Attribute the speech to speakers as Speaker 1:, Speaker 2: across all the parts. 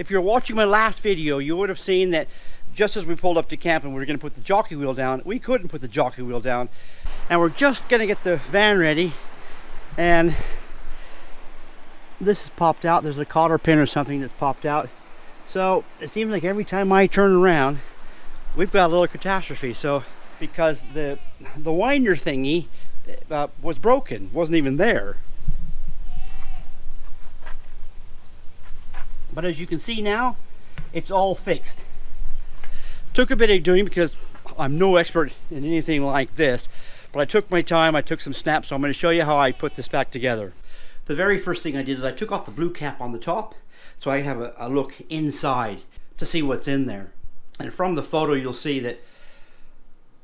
Speaker 1: If you're watching my last video, you would have seen that just as we pulled up to camp and we were going to put the jockey wheel down, we couldn't put the jockey wheel down. And we're just going to get the van ready, and this has popped out. There's a cotter pin or something that's popped out. So it seems like every time I turn around, we've got a little catastrophe. So because the winder thingy was broken, wasn't even there. But as you can see now, it's all fixed. Took a bit of doing because I'm no expert in anything like this, but I took my time, I took some snaps, so I'm going to show you how I put this back together. The very first thing I did is I took off the blue cap on the top, so I have a look inside to see what's in there. And from the photo you'll see that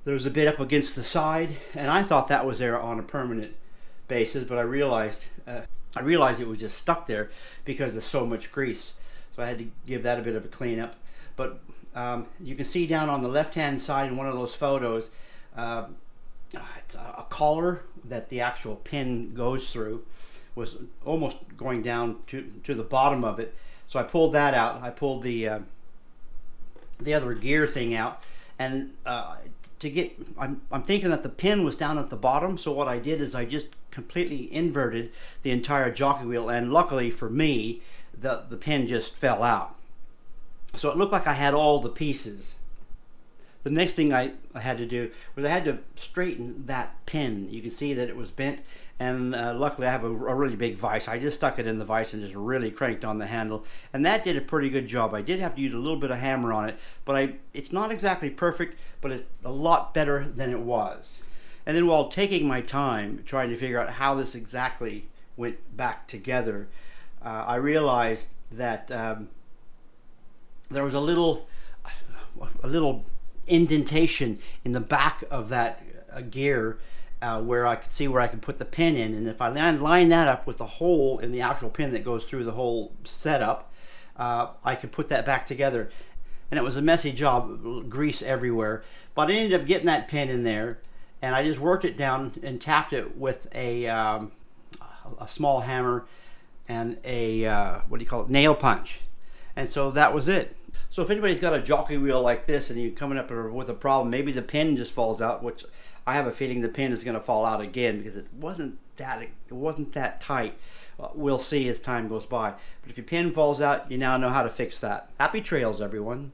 Speaker 1: there's a bit up against the side, and I thought that was there on a permanent basis, but I realized it was just stuck there because there's so much grease. So I had to give that a bit of a clean up. But you can see down on the left hand side in one of those photos, it's a collar that the actual pin goes through was almost going down to the bottom of it. So I pulled that out. I pulled the other gear thing out, and I'm thinking that the pin was down at the bottom. So what I did is I just completely inverted the entire jockey wheel, and luckily for me, the pin just fell out. So it looked like I had all the pieces. The next thing I had to do was I had to straighten that pin. You can see that it was bent, and luckily I have a really big vise. I just stuck it in the vise and just really cranked on the handle, and that did a pretty good job. I did have to use a little bit of hammer on it, but it's not exactly perfect, but it's a lot better than it was. And then while taking my time trying to figure out how this exactly went back together, I realized that there was a little indentation in the back of that gear where I could see where I could put the pin in, and if I line that up with the hole in the actual pin that goes through the whole setup, I could put that back together. And it was a messy job, grease everywhere, but I ended up getting that pin in there, and I just worked it down and tapped it with a small hammer and a nail punch, and so that was it. So if anybody's got a jockey wheel like this and you're coming up with a problem, maybe the pin just falls out, which I have a feeling the pin is going to fall out again because it wasn't that tight. We'll see as time goes by. But if your pin falls out, you now know how to fix that. Happy trails, everyone.